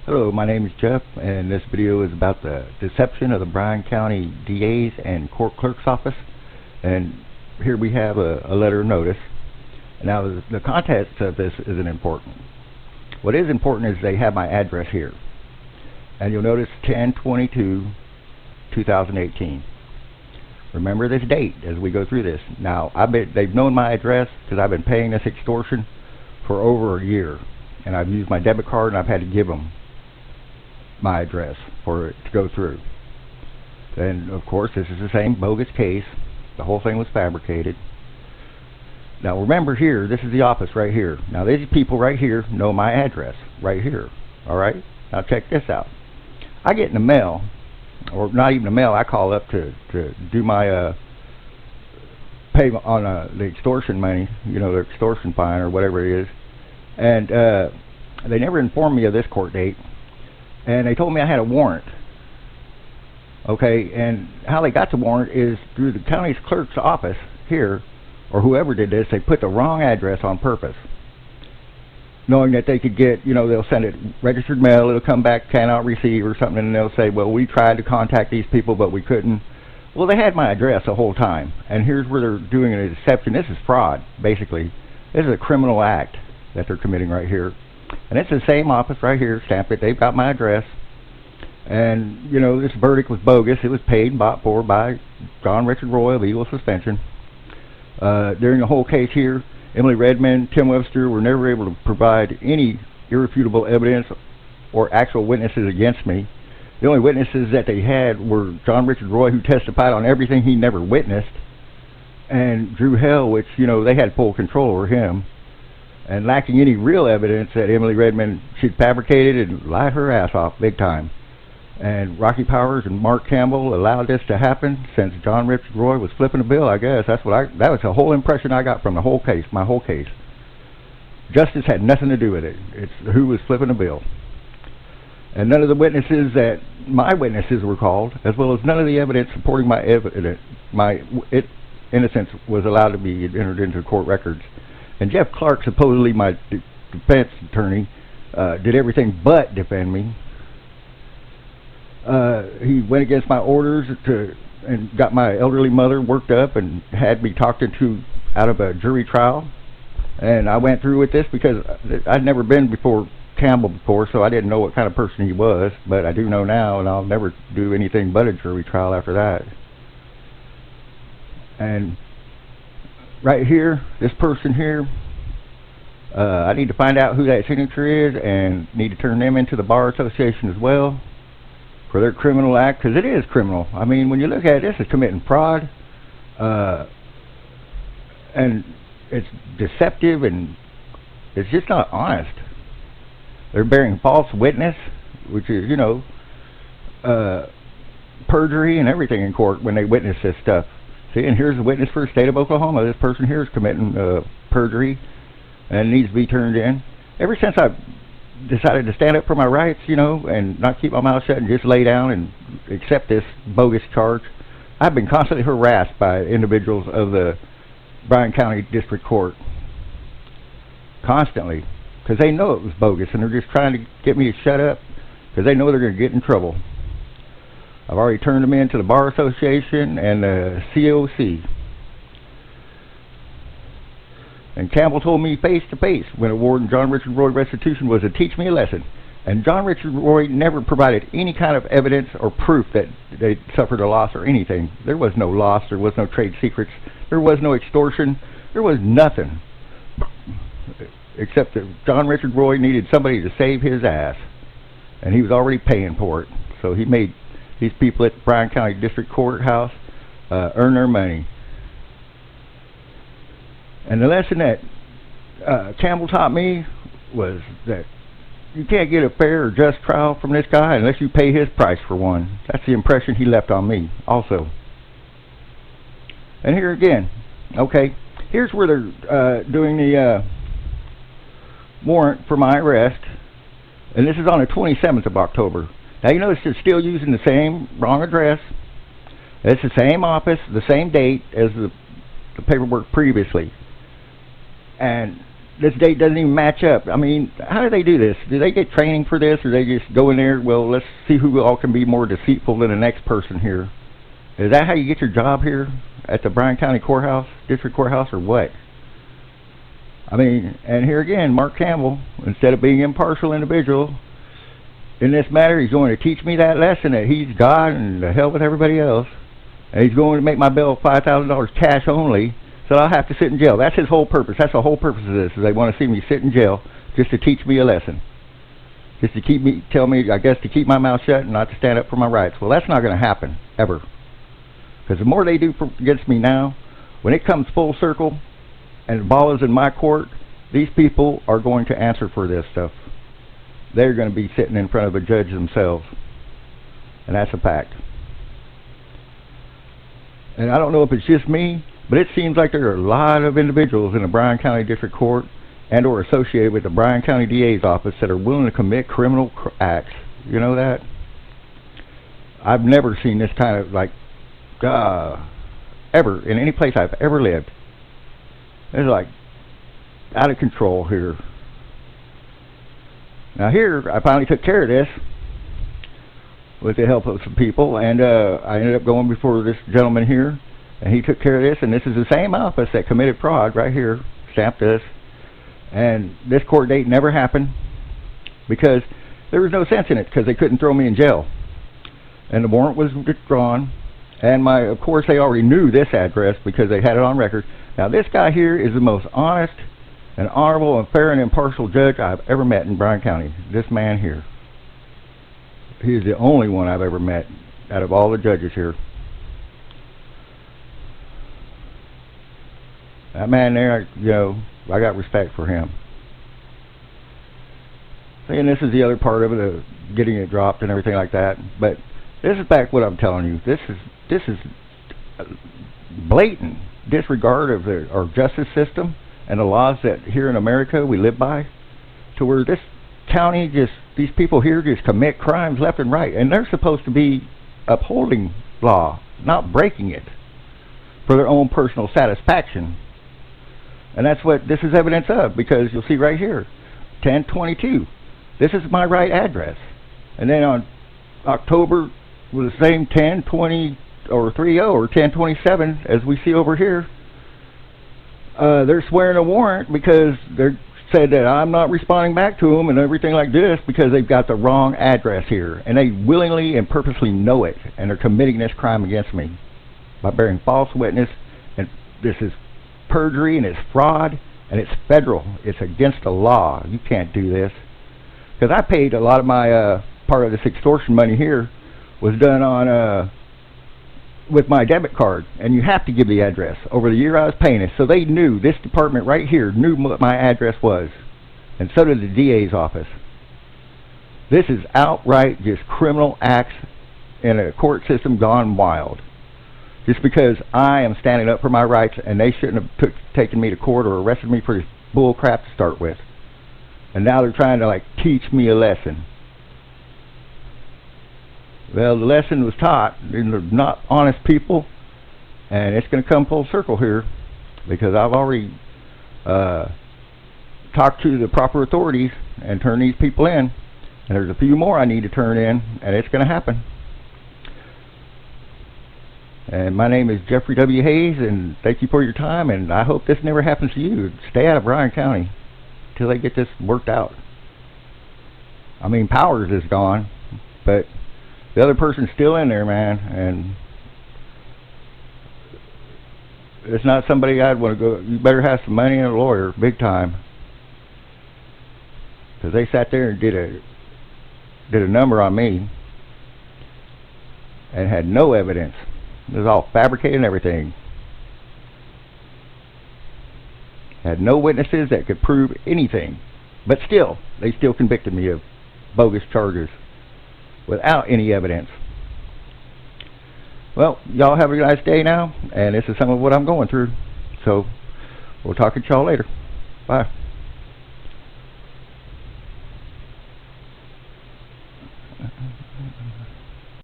Hello, my name is Jeff, and this video is about the deception of the Bryan County DA's and court clerk's office. And here we have a letter of notice. Now, the context of this isn't important. What is important is they have my address here. And you'll notice 10/22/2018. Remember this date as we go through this. Now, they've known my address because I've been paying this extortion for over a year. And I've used my debit card, and I've had to give them my address for it to go through. And of course, this is the same bogus case. The whole thing was fabricated. Now remember here, this is the office right here. Now these people right here know my address right here. Alright? Now check this out. I get in the mail, or not even the mail, I call up to do my payment on the extortion money, you know, the extortion fine or whatever it is. And they never informed me of this court date. And they told me I had a warrant. Okay, and how they got the warrant is through the county's clerk's office here, or whoever did this. They put the wrong address on purpose, knowing that they could get, you know, they'll send it registered mail, it'll come back cannot receive or something, and they'll say, well, we tried to contact these people but we couldn't. Well, they had my address the whole time, and here's where they're doing a deception. This is fraud, basically. This is a criminal act that they're committing right here. And it's the same office right here, stamped it. They've got my address. And, you know, this verdict was bogus. It was paid and bought for by John Richard Roy of legal suspension. During the whole case here, Emily Redmond, Tim Webster were never able to provide any irrefutable evidence or actual witnesses against me. The only witnesses that they had were John Richard Roy, who testified on everything he never witnessed, and Drew Hell, which, you know, they had full control over him. And lacking any real evidence that Emily Redmond, she'd fabricated and lied her ass off big time. And Rocky Powers and Mark Campbell allowed this to happen since John Richard Roy was flipping a bill, I guess. That was the whole impression I got from the whole case, my whole case. Justice had nothing to do with it. It's who was flipping a bill. And none of the witnesses that my witnesses were called, as well as none of the evidence supporting my innocence was allowed to be entered into court records. And Jeff Clark, supposedly my defense attorney, did everything but defend me. He went against my orders and got my elderly mother worked up and had me talked into out of a jury trial. And I went through with this because I'd never been before Campbell before, so I didn't know what kind of person he was. But I do know now, and I'll never do anything but a jury trial after that. And right here, this person here, I need to find out who that signature is and need to turn them into the Bar Association as well for their criminal act, because it is criminal. I mean, when you look at it, this is committing fraud, and it's deceptive, and it's just not honest. They're bearing false witness, which is, you know, perjury and everything in court when they witness this stuff. See, and here's a witness for the state of Oklahoma. This person here is committing perjury and needs to be turned in. Ever since I've decided to stand up for my rights, you know, and not keep my mouth shut and just lay down and accept this bogus charge, I've been constantly harassed by individuals of the Bryan County District Court. Constantly. Because they know it was bogus, and they're just trying to get me to shut up because they know they're going to get in trouble. I've already turned them in to the Bar Association and the COC. And Campbell told me face to face when awarding John Richard Roy restitution was to teach me a lesson. And John Richard Roy never provided any kind of evidence or proof that they suffered a loss or anything. There was no loss, there was no trade secrets, there was no extortion, there was nothing. Except that John Richard Roy needed somebody to save his ass. And he was already paying for it. So he made these people at the Bryan County District Courthouse earn their money. And the lesson that Campbell taught me was that you can't get a fair or just trial from this guy unless you pay his price for one. That's the impression he left on me also. And here again, okay, here's where they're doing the warrant for my arrest, and this is on the 27th of October. Now you notice they're still using the same wrong address. It's the same office, the same date as the paperwork previously. And this date doesn't even match up. I mean, how do they do this? Do they get training for this, or they just go in there, well, let's see who all can be more deceitful than the next person here? Is that how you get your job here at the Bryan County Courthouse, District Courthouse, or what? I mean, and here again, Mark Campbell, instead of being an impartial individual in this matter, he's going to teach me that lesson that he's God and the hell with everybody else. And he's going to make my bill $5,000 cash only, so I'll have to sit in jail. That's his whole purpose. That's the whole purpose of this, is they want to see me sit in jail just to teach me a lesson. Just to keep me, tell me, I guess, to keep my mouth shut and not to stand up for my rights. Well, that's not going to happen, ever. Because the more they do against me now, when it comes full circle and the ball is in my court, these people are going to answer for this stuff. They're going to be sitting in front of a judge themselves. And that's a fact. And I don't know if it's just me, but it seems like there are a lot of individuals in the Bryan County District Court and or associated with the Bryan County DA's office that are willing to commit criminal acts. You know that? I've never seen this kind of, like, ever, in any place I've ever lived. It's like out of control here. Now here, I finally took care of this with the help of some people, and I ended up going before this gentleman here, and he took care of this, and this is the same office that committed fraud right here, stamped this, and this court date never happened because there was no sense in it, because they couldn't throw me in jail. And the warrant was withdrawn, and of course they already knew this address because they had it on record. Now this guy here is the most honest and honorable and fair and impartial judge I've ever met in Bryan County. This man here. He is the only one I've ever met out of all the judges here. That man there, you know, I got respect for him. And this is the other part of it, getting it dropped and everything like that. But this is back what I'm telling you. This is blatant disregard of our justice system and the laws that here in America we live by, to where this county these people here just commit crimes left and right, and they're supposed to be upholding law, not breaking it for their own personal satisfaction. And that's what this is evidence of, because you'll see right here, 1022. This is my right address. And then on October, with the same 1020 or 30 or 1027 as we see over here, they're swearing a warrant because they're said that I'm not responding back to them and everything like this because they've got the wrong address here, and they willingly and purposely know it, and they're committing this crime against me by bearing false witness. And this is perjury, and it's fraud, and it's federal. It's against the law. You can't do this. Because I paid a lot of my part of this extortion money here was done on with my debit card, and you have to give the address. Over the year I was paying it, so they knew, this department right here knew what my address was, and so did the DA's office. This is outright just criminal acts in a court system gone wild, just because I am standing up for my rights, and they shouldn't have taken me to court or arrested me for this bull crap to start with. And now they're trying to, like, teach me a lesson. Well, the lesson was taught. They're not honest people, and it's going to come full circle here, because I've already talked to the proper authorities and turned these people in, and there's a few more I need to turn in, and it's going to happen. And my name is Jeffrey W. Hayes, and thank you for your time, and I hope this never happens to you. Stay out of Bryan County till they get this worked out. I mean, Powers is gone, but the other person's still in there, man, and it's not somebody I'd want to go. You better have some money and a lawyer, big time, because they sat there and did a number on me and had no evidence. It was all fabricated and everything. Had no witnesses that could prove anything, but still, they still convicted me of bogus charges without any evidence. Well, y'all have a nice day now, and this is some of what I'm going through. So, we'll talk to y'all later. Bye.